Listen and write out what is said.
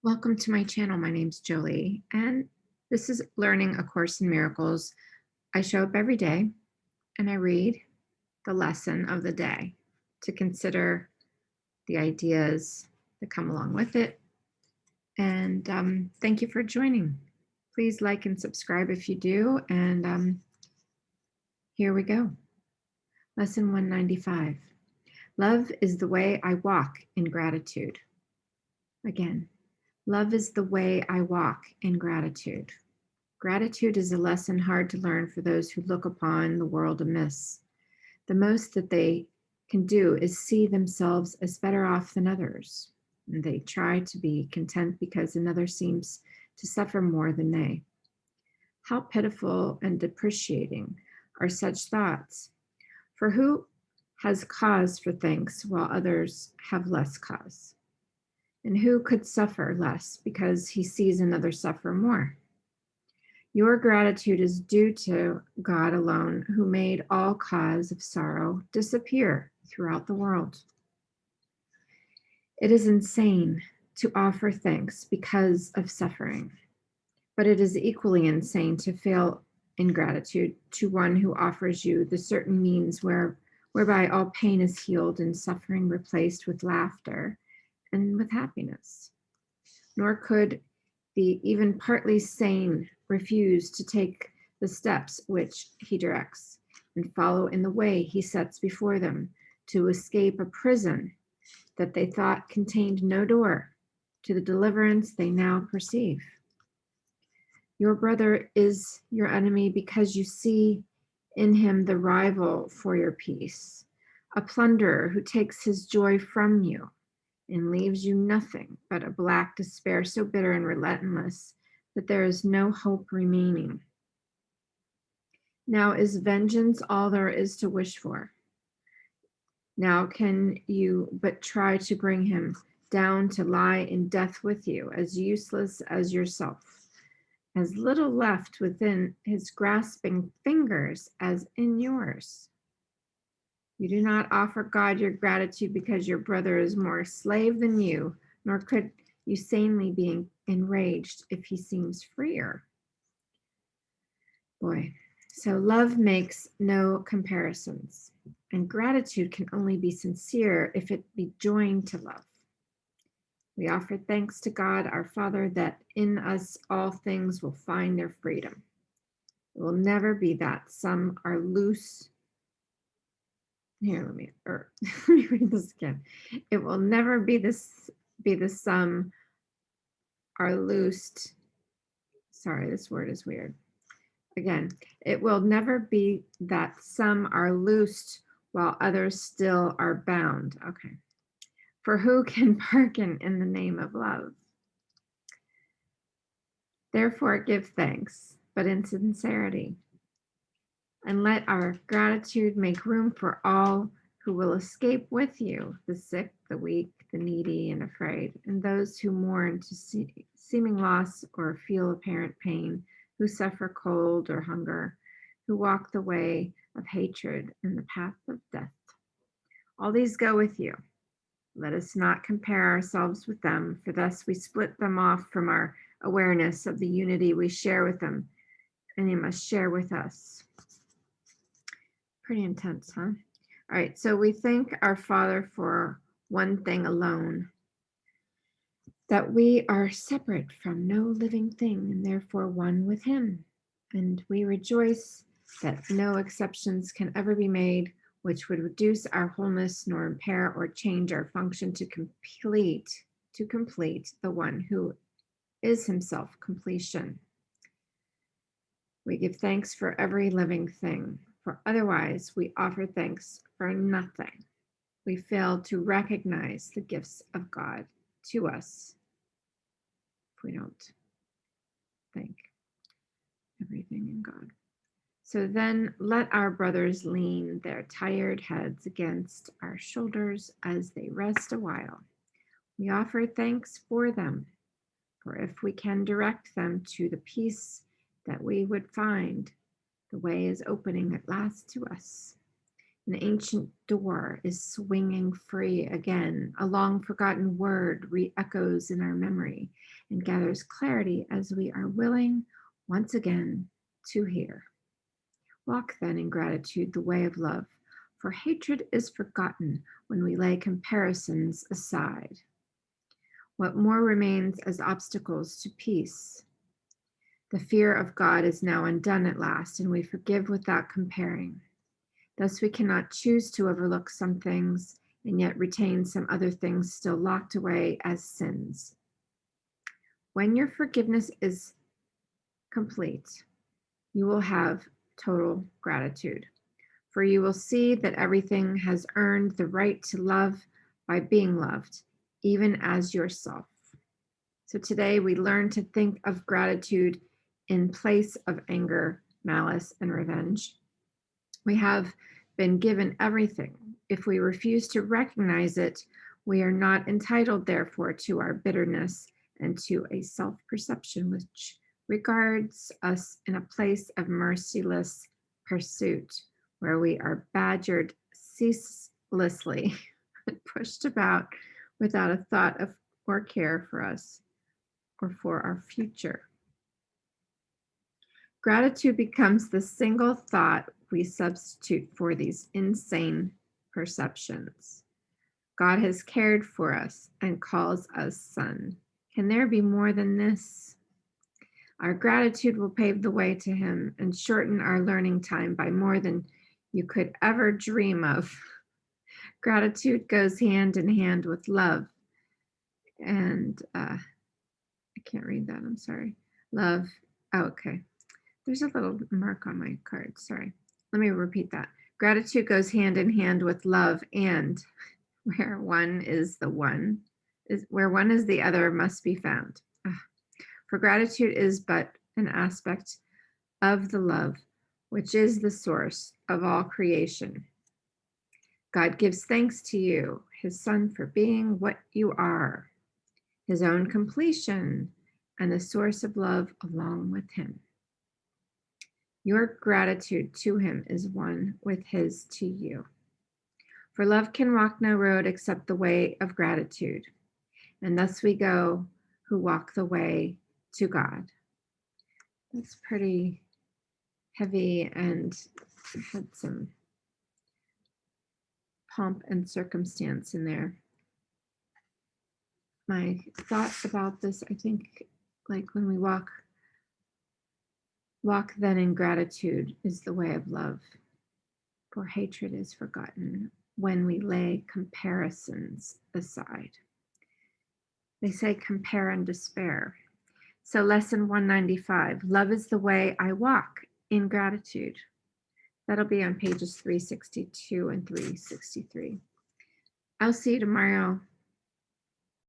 Welcome to my channel. My name's Jolie, and this is Learning A Course in Miracles. I show up every day and I read the lesson of the day to consider the ideas that come along with it. And thank you for joining. Please like and subscribe if you do. And here we go. Lesson 195. Love is the way I walk in gratitude. Again, love is the way I walk in gratitude. Gratitude is a lesson hard to learn for those who look upon the world amiss. The most that they can do is see themselves as better off than others. And they try to be content because another seems to suffer more than they. How pitiful and depreciating are such thoughts? For who has cause for thanks while others have less cause? And who could suffer less because he sees another suffer more? Your gratitude is due to God alone, who made all cause of sorrow disappear throughout the world. It is insane to offer thanks because of suffering, but it is equally insane to fail in gratitude to one who offers you the certain means whereby all pain is healed and suffering replaced with laughter and with happiness. Nor could the even partly sane refuse to take the steps which he directs and follow in the way he sets before them to escape a prison that they thought contained no door to the deliverance they now perceive. Your brother is your enemy because you see in him the rival for your peace, a plunderer who takes his joy from you and leaves you nothing but a black despair so bitter and relentless that there is no hope remaining. Now is vengeance all there is to wish for? Now can you but try to bring him down to lie in death with you, as useless as yourself, as little left within his grasping fingers as in yours? You do not offer God your gratitude because your brother is more a slave than you, nor could you sanely be enraged if he seems freer. Boy, so love makes no comparisons, and gratitude can only be sincere if it be joined to love. We offer thanks to God, our Father, that in us all things will find their freedom. It will never be that some are loose. Here, let me read this again. It will never be the some are loosed. Sorry, this word is weird. Again, it will never be that some are loosed while others still are bound. Okay. For who can bargain in the name of love? Therefore, give thanks, but in sincerity. And let our gratitude make room for all who will escape with you, the sick, the weak, the needy, and afraid, and those who mourn to seeming loss or feel apparent pain, who suffer cold or hunger, who walk the way of hatred and the path of death. All these go with you. Let us not compare ourselves with them, for thus we split them off from our awareness of the unity we share with them, and they must share with us. Pretty intense, huh? All right, so we thank our Father for one thing alone, that we are separate from no living thing and therefore one with him. And we rejoice that no exceptions can ever be made which would reduce our wholeness nor impair or change our function to complete the one who is himself completion. We give thanks for every living thing, for otherwise we offer thanks for nothing. We fail to recognize the gifts of God to us if we don't thank everything in God. So then let our brothers lean their tired heads against our shoulders as they rest a while. We offer thanks for them, for if we can direct them to the peace that we would find, the way is opening at last to us. An ancient door is swinging free again. A long forgotten word re echoes in our memory and gathers clarity as we are willing once again to hear. Walk then in gratitude the way of love, for hatred is forgotten when we lay comparisons aside. What more remains as obstacles to peace? The fear of God is now undone at last, and we forgive without comparing. Thus, we cannot choose to overlook some things and yet retain some other things still locked away as sins. When your forgiveness is complete, you will have total gratitude, for you will see that everything has earned the right to love by being loved, even as yourself. So today we learn to think of gratitude in place of anger, malice, and revenge. We have been given everything. If we refuse to recognize it, we are not entitled, therefore, to our bitterness and to a self perception which regards us in a place of merciless pursuit, where we are badgered ceaselessly and pushed about without a thought of or care for us or for our future. Gratitude becomes the single thought we substitute for these insane perceptions. God has cared for us and calls us son. Can there be more than this? Our gratitude will pave the way to him and shorten our learning time by more than you could ever dream of. Gratitude goes hand in hand with love. And I can't read that. I'm sorry. Love. Oh, okay. There's a little mark on my card. Sorry. Let me repeat that. Gratitude goes hand in hand with love, and where one is the other must be found. For gratitude is but an aspect of the love, which is the source of all creation. God gives thanks to you, his son, for being what you are, his own completion, and the source of love along with him. Your gratitude to him is one with his to you. For love can walk no road except the way of gratitude. And thus we go who walk the way to God. That's pretty heavy and had some pomp and circumstance in there. My thought about this, I think, like when we walk then in gratitude is the way of love. For hatred is forgotten when we lay comparisons aside. They say compare and despair. So lesson 195, love is the way I walk in gratitude. That'll be on pages 362 and 363. I'll see you tomorrow.